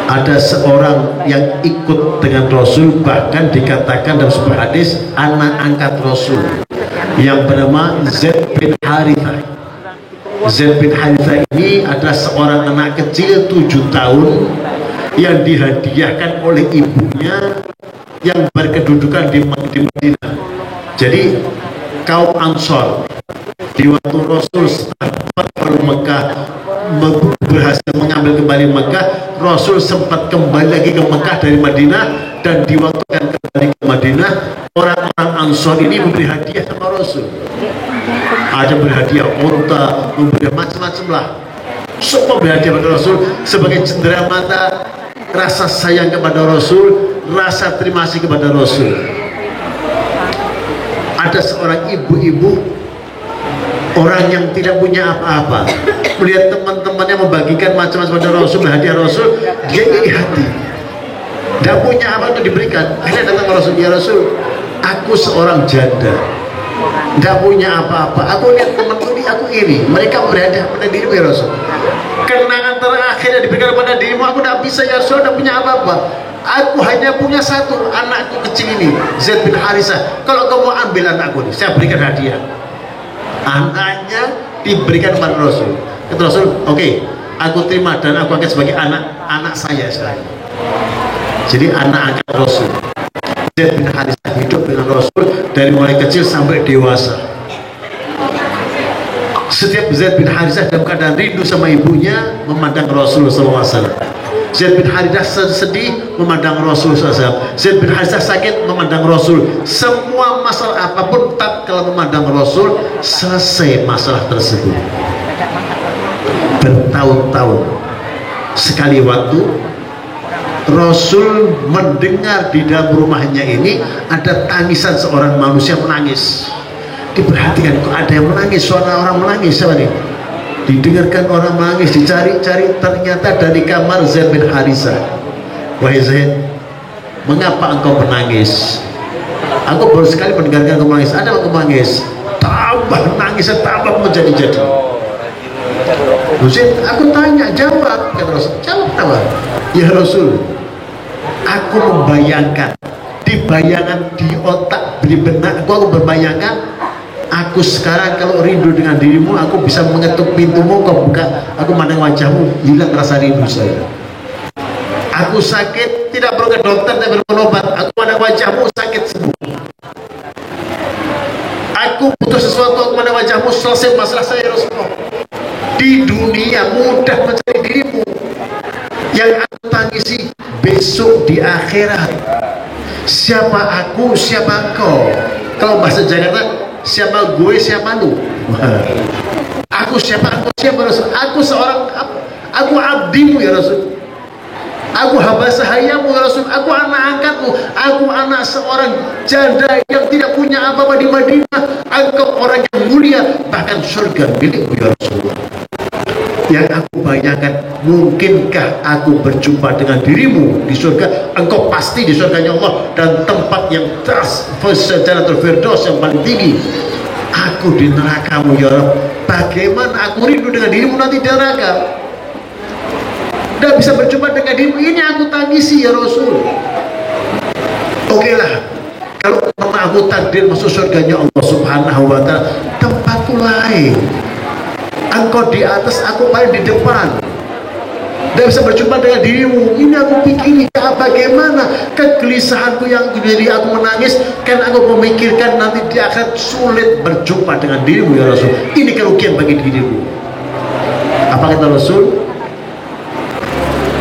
ada seorang yang ikut dengan Rasul, bahkan dikatakan dalam sebuah hadis anak angkat Rasul yang bernama Zaid bin Harithah. Zaid bin Harithah ini adalah seorang anak kecil 7 tahun yang dihadiahkan oleh ibunya yang berkedudukan di Madinah. Jadi kaum Ansor di waktu Rasul setelah Mekah berhasil mengambil kembali Mekah, Rasul sempat kembali lagi ke Mekah dari Madinah, dan di waktu akan kembali ke Madinah, orang-orang Ansor ini memberi hadiah sama Rasul. Ada berhadiah unta, memberi macam-macam lah. Semua berhadiah kepada Rasul sebagai cendera mata, rasa sayang kepada Rasul, rasa terima kasih kepada Rasul. Ada seorang ibu-ibu, orang yang tidak punya apa-apa, melihat teman-temannya membagikan macam-macam pada Rasul, hadiah Rasul, dia iri hati, tidak punya apa untuk diberikan. Akhirnya datang ke Rasul, ya Rasul, aku seorang janda, tidak punya apa-apa, aku lihat temanku ini, aku iri, mereka berhadiah pada diri ya Rasul. Kenangan terakhir akhirnya diberikan kepada dirimu, aku tidak bisa ya Rasul, tidak punya apa-apa. Aku hanya punya satu, anakku kecil ini, Zaid bin Harisah. Kalau kau mau ambil anakku ini, saya berikan hadiah. Anaknya diberikan kepada Rasul. Kata Rasul, oke, aku terima dan aku angkat sebagai anak saya sekarang. Jadi anak angkat Rasul. Zaid bin Harisah hidup dengan Rasul dari mulai kecil sampai dewasa. Setiap Zaid bin Harisah dalam keadaan rindu sama ibunya, memandang Rasulullah SAW. Zaid bin Harisah sedih, memandang Rasul SAW. Zaid bin Harisah sakit, memandang Rasul. Semua masalah apapun, tak kalau memandang Rasul, selesai masalah tersebut. Bertahun-tahun sekali waktu Rasul mendengar di dalam rumahnya ini ada tangisan seorang manusia menangis. Diperhatikan, kok ada yang menangis, suara orang menangis, siapa nih? Didengarkan orang menangis, dicari-cari, ternyata dari kamar Zaid bin Harisah. Wahai Zaid, mengapa engkau menangis? Aku baru sekali mendengarkan engkau menangis. Ada apa engkau menangis? Tambah nangisnya, tambah menjadi-jadi. Zaid, aku tanya, jawab. Kata Rasul, jawab apa? Ya Rasul, aku membayangkan, di bayangan di otak, di benak aku berbayangkan, aku sekarang kalau rindu dengan dirimu, aku bisa mengetuk pintumu, kau buka, aku mandang wajahmu, hilang rasa rindu saya. Aku sakit, tidak perlu ke dokter, tidak perlu obat, aku mandang wajahmu, sakit sembuh. Aku butuh sesuatu, aku mandang wajahmu, selesai masalah saya Rasulullah. Di dunia mudah mencari dirimu. Yang aku tangisi besok di akhirat. Siapa aku, siapa engkau? Kalau bahasa Jakarta, siapa gue, siapa lu? Aku siapa, aku siapa Rasul? Aku seorang, aku abdimu ya Rasul. Aku hamba sahayamu ya Rasul. Aku anak angkatmu. Aku anak seorang janda yang tidak punya apa-apa di Madinah. Engkau orang yang mulia, bahkan surga milikmu ya Rasulullah. Yang aku bayangkan, mungkinkah aku berjumpa dengan dirimu di surga? Engkau pasti di surganya Allah dan tempat yang Jannatul Firdaus yang paling tinggi. Aku di nerakamu ya Rabb. Bagaimana aku rindu dengan dirimu nanti di neraka? Dan bisa berjumpa dengan dirimu, ini aku tangisi ya Rasul. Oke lah, kalau memang aku takdir masuk surganya Allah Subhanahu wa ta'ala, tempatku lain. Engkau di atas, aku paling di depan. Dan bisa berjumpa dengan dirimu. Ini aku pikir bagaimana kegelisahanku yang jadi aku menangis, karena aku memikirkan nanti di akhirat sulit berjumpa dengan dirimu ya Rasul. Ini kerugian bagi dirimu. Apa kata Rasul?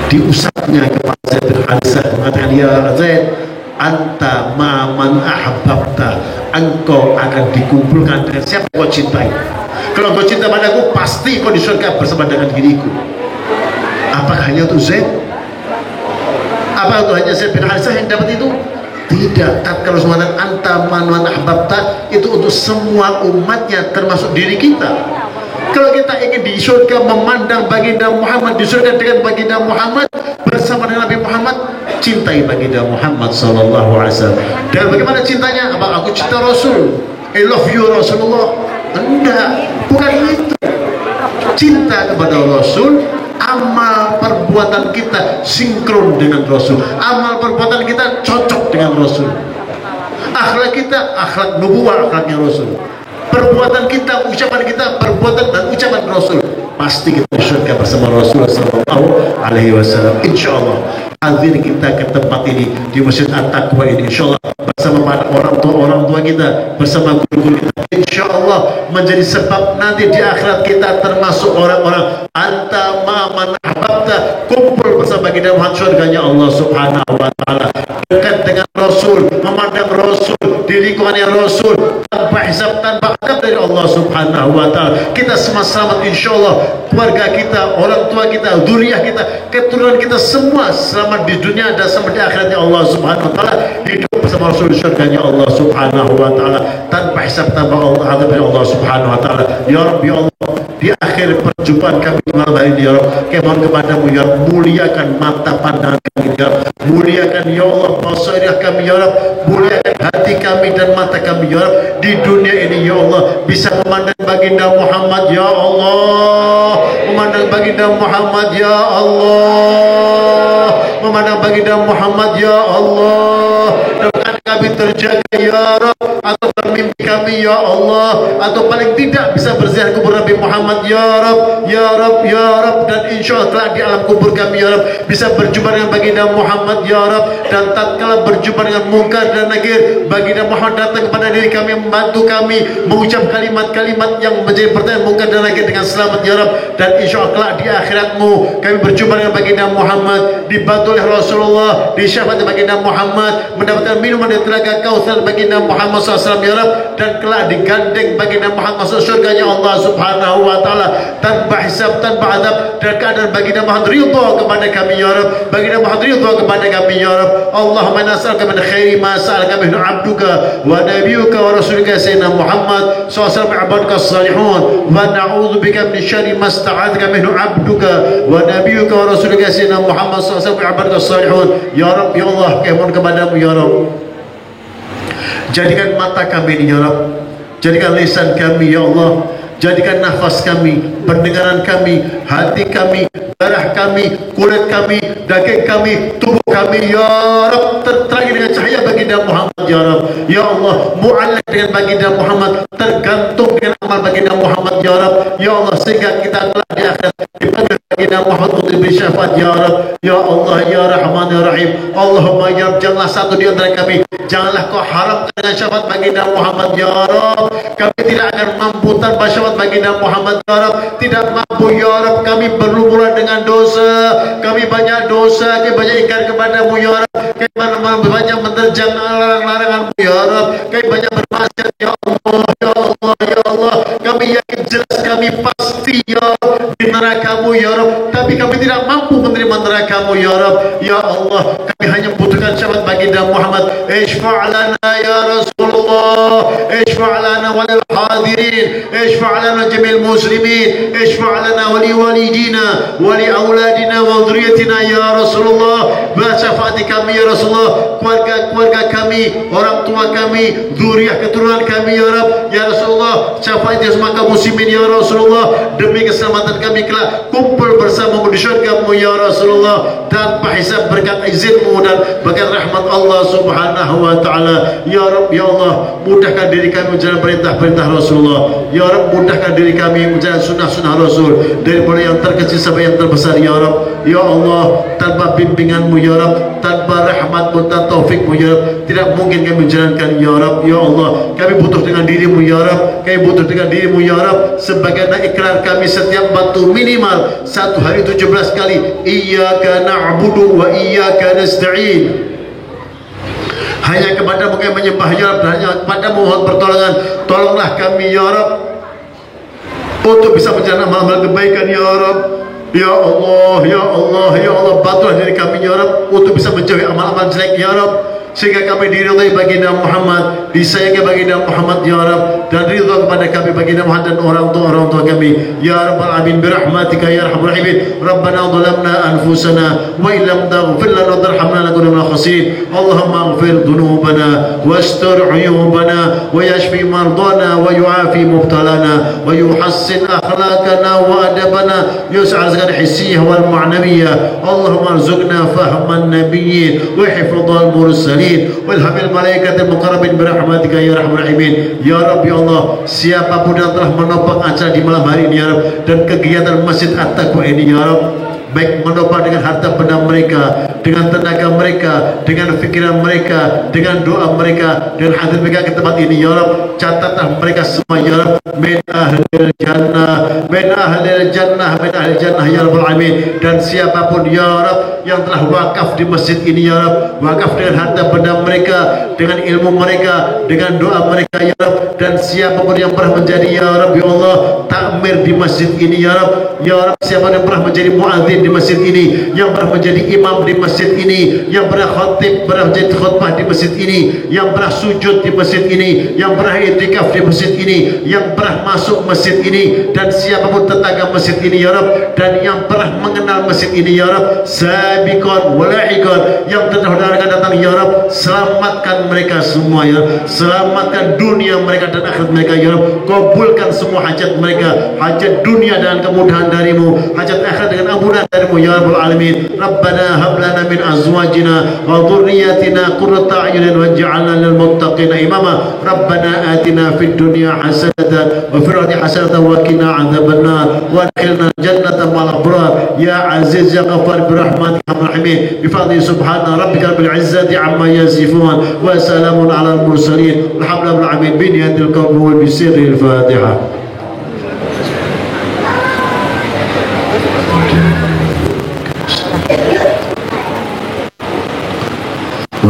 Diusapnya kepada Zaid bin Harisah, mengatakan, ya Zaid, anta man ahbabta, engkau akan dikumpulkan dengan siapa kau cintai. Kalau kau cinta padaku, pasti kau di surga bersama dengan diriku. Apakah hanya untuk Zaid? Apa itu hanya Zaid bin Harisah yang dapat itu? Tidak. Kalau semua anta man ahbabta, itu untuk semua umatnya, termasuk diri kita. Kalau kita ingin di surga memandang baginda Muhammad, di surga dengan baginda Muhammad, bersama dengan Nabi Muhammad, cintai baginda Muhammad sallallahu alaihi wasallam. Dan bagaimana cintanya? Apa aku cinta Rasul? I love you Rasulullah. Enggak, bukan itu. Cinta kepada Rasul, amal perbuatan kita sinkron dengan Rasul, amal perbuatan kita cocok dengan Rasul, akhlak kita akhlak nubuwah, akhlaknya Rasul, perbuatan kita, ucapan kita, perbuatan dan ucapan Rasul, pasti kita surga bersama Rasulullah sallallahu alaihi wasallam. Insyaallah hadir kita ke tempat ini di Masjid At-Taqwa ini, insyaallah bersama para orang tua kita, bersama guru-guru kita, insyaallah menjadi sebab nanti di akhirat kita termasuk orang-orang anta ma'aman ahbabta, kumpul bersama kita Muhammad, surganya Allah Subhanahu wa ta'ala, dekat dengan Rasul, memandang Rasul, di lingkungannya Rasul, tanpa hisab, tanpa adab dari Allah Subhanahu wa ta'ala. Kita semua selamat insyaallah, keluarga kita, orang tua kita, dzurriyyah kita, keturunan kita semua selamat di dunia dan selamat di akhiratnya Allah Subhanahu wa ta'ala, hidup bersama Rasul di surganya Allah Subhanahu wa ta'ala, tanpa hisab, tanpa adab dari Allah Subhanahu wa ta'ala. Ya Rabbi Allah, di akhir perjumpaan kami malam hari ini ya Rabb, kami mohon kepadamu ya Rabb, muliakan mata pandangan kami ya Rabb, muliakan ya Allah basirah kami ya Rabb, muliakan hati kami dan mata kami ya Rabb, di dunia ini ya Allah bisa memandang baginda Muhammad ya Allah, memandang baginda Muhammad ya Allah, memandang baginda Muhammad ya Allah, dan kami terjaga ya Rabb, atau mimpi kami ya Allah, atau paling tidak bisa berziarah kubur Nabi Muhammad ya Rabb, ya Rabb, ya Rabb, dan insya Allah kelak di alam kubur kami ya Rabb bisa berjumpa dengan baginda Muhammad ya Rabb, dan tatkala berjumpa dengan Munkar dan Nakir, baginda Muhammad datang kepada diri kami, membantu kami mengucap kalimat-kalimat yang menjadi pertanyaan Munkar dan Nakir dengan selamat ya Rabb, dan insya Allah kelak di akhiratmu kami berjumpa dengan baginda Muhammad, dibantu oleh Rasulullah, disyafaati baginda Muhammad, mendapatkan minuman dari telaga Kautsar baginda Muhammad SAW ya Rabb, dan kelak digandeng baginda Muhammad masuk surganya Allah Subhanahu wa taala tanpa hisab, tanpa azab, dan keadaan baginda Muhammad ridha kepada kami ya Rabb, baginda Muhammad ridha kepada kami ya Rabb. Allahumma nas'aluka min khairi ma sa'alaka minhu 'abduka wa nabiyyuka wa rasulika sayyidina Muhammad sallallahu alaihi wasallam as-salihun, wa na'udzubika min syarri ma sta'adzaka minhu 'abduka wa nabiyyuka wa rasulika sayyidina Muhammad sallallahu alaihi wasallam as-salihun. Ya Rabb ya Allah, kami mohon kepadamu ya Rabb, jadikan mata kami ini ya Rabb, jadikan lisan kami ya Allah, jadikan nafas kami, pendengaran kami, hati kami, darah kami, kulit kami, daging kami, tubuh kami ya Rabb terterangi dengan cahaya baginda Muhammad ya Rabb, ya Allah, mu'allaq dengan baginda Muhammad, tergantung dengan amal baginda Muhammad ya Rabb, ya Allah, sehingga kita telah di akhirat dipanggil baginda Muhammad untuk diberi syafaat ya Rabb, ya Allah, ya Rahman ya Rahim. Allahumma ya Rabb, janganlah satu di antara kami, janganlah kau haramkan dengan syafaat baginda Muhammad ya Rabb, kami tidak akan mampu tanpa syafaat baginda Muhammad ya Rabb, tidak mampu ya Rabb, kami berlumuran dengan dosa, kami banyak dosa, kami banyak ingkar kepadamu ya Rabb, kami banyak menerjang larangan-laranganmu ya Rabb, kami banyak bermaksiat ya Allah, ya Allah, ya Allah, kami yakin jelas kami pasti ya Rabb di nerakamu ya Rabb, tapi kami tidak mampu menerima nerakamu ya Rabb, ya Allah, kami hanya membutuhkan syafaat baginda Muhammad. Ishfa' lana ya Rasulullah, ishfa' lana walil hadirin, ishfa' lana jamil muslimin, ishfa' lana wali walidina wali auladina wa dhurriyyatina ya Rasulullah, syafaati kami ya Rasulullah, keluarga kami, orang tua kami, zuriyah keturunan kami ya Rabb, ya Rasulullah, syafaati semua kaum muslimin ya Rasulullah, demi keselamatan kami kelak kumpul bersamamu di syurgamu ya Rasulullah, tanpa hisab berkat izinmu dan berkat rahmat Allah Subhanahu wa ta'ala. Ya Rabb ya Allah, mudahkan diri kami menjalankan perintah-perintah Rasulullah ya Rabb, mudahkan diri kami menjalankan sunnah-sunnah Rasul, dari mulai yang terkecil sampai yang terbesar ya Rabb, ya Allah, tanpa bimbinganmu ya Rabb, tanpa rahmatmu dan taufikmu ya Rabb, tidak mungkin kami menjalankan ya Rabb, ya Allah, kami butuh dengan dirimu ya Rabb, kami butuh dengan dirimu ya Rabb, sebagaimana ikrar kami setiap waktu minimal satu hari 17 kali, iyyaka na'budu wa iyyaka nasta'in, hanya kepadamu kami menyembah ya Rabb, hanya kepadamu mohon pertolongan, tolonglah kami ya Rabb untuk bisa menjalankan amal-amal kebaikan ya Rabb, ya Allah, ya Allah, ya Allah, bantulah diri kami ya Rabb untuk bisa menjauhi amal-amal jelek ya Rabb, sehingga kami diridhai baginda Muhammad, disayangi baginda Muhammad ya Rabb, dan ridha kepada kami baginda Muhammad dan orang tua kami ya Rabbal alamin, birahmatika ya arhamar rahimin. Rabbana dhalamna anfusana wa illam taghfir lana wa tarhamna lanakunanna minal khasirin. Allahumma ighfir dhunubana wastur 'uyubana wa yashfi mardana wa yu'afi mubtalana wa yuhassin akhlaqana wa adabana, yus'al zakar hissiyah wal ma'nawiyyah. Allahumma arzuqna fahman nabiyyin wa hifdhal mursalin walhamil malaikatil muqarrabin birahmatika ya arhamar rahimin. Ya Rabb ya Allah, siapapun yang telah menopang acara di malam hari ini ya Rabb, dan kegiatan Masjid At-Taqwa ini ya Rabb, baik menopang dengan harta benda mereka, dengan tenaga mereka, dengan fikiran mereka, dengan doa mereka, dengan hadir mereka ke tempat ini ya Rabb, catatlah mereka semua ya Rabb min ahlil jannah, min ahlil jannah, min ahlil jannah ya Rabbal alamin. Dan siapapun ya Rabb yang telah wakaf di masjid ini ya Rabb, wakaf dengan harta benda mereka, dengan ilmu mereka, dengan doa mereka ya Rabb, dan siapapun yang pernah menjadi ya Rabb ya Allah takmir di masjid ini ya Rabb, ya Rabb, siapa yang pernah menjadi muadzin di masjid ini, yang pernah menjadi imam di masjid ini, yang pernah khatib, pernah menjadi khutbah di masjid ini, yang pernah sujud di masjid ini, yang pernah i'tikaf di masjid ini, yang pernah masuk masjid ini, dan siapapun tetangga masjid ini ya Rabb, dan yang pernah mengenal masjid ini ya Rabb, sabiqan wala'iqan, yang telah akan datang ya Rabb, selamatkan mereka semua ya Rabb, selamatkan dunia mereka dan akhirat mereka ya Rabb, kabulkan semua hajat mereka, hajat dunia dengan kemudahan darimu, hajat akhirat dengan ampunan darimu ya Rabbal Alamin. Rabbana hab lana min azwajina wa dhurriyyatina qurrata a'yunin waj'alna lil muttaqina imama. Rabbana atina fid dunya hasanatan wa fil akhirati hasanatan wa qina adzabannar wa adkhilna jannata ma'al abrar ya aziz ya ghafar bi rahmatika arhamir bi fadli subhana rabbika rabbil izzati amma yasifun wa salamun alal mursalin alhamdulillahi rabbil alamin bi niyatil qabul bi sirril fatihah.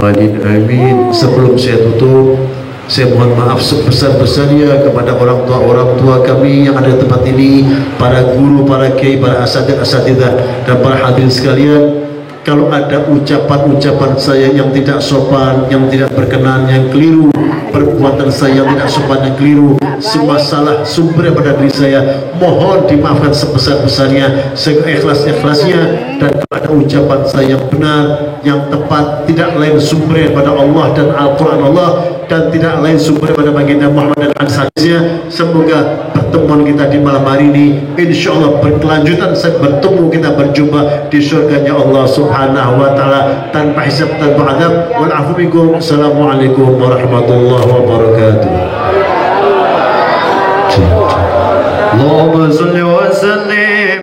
Amin. Sebelum saya tutup, saya mohon maaf sebesar-besarnya kepada orang tua kami yang ada di tempat ini, para guru, para kiai, para asatidzah dan para hadirin sekalian. Kalau ada ucapan-ucapan saya yang tidak sopan, yang tidak berkenan, yang keliru, perbuatan saya yang tidak sopan, yang keliru, semua salah sumber pada diri saya, mohon dimaafkan sebesar-besarnya, seikhlas-ikhlasnya. Dan kalau ada ucapan saya yang benar, yang tepat, tidak lain sumber pada Allah dan Al-Quran Allah, dan tidak lain sumber pada baginda Muhammad dan hadis-hadisnya. Semoga pertemuan kita di malam hari ini insya Allah berkelanjutan, bertemu kita berjumpa di surganya Allah subhanahu wa ta'ala tanpa hisab, tanpa adab. Wal afu minkum. Assalamualaikum warahmatullahi wabarakatuh. Allahumma salli wa sallim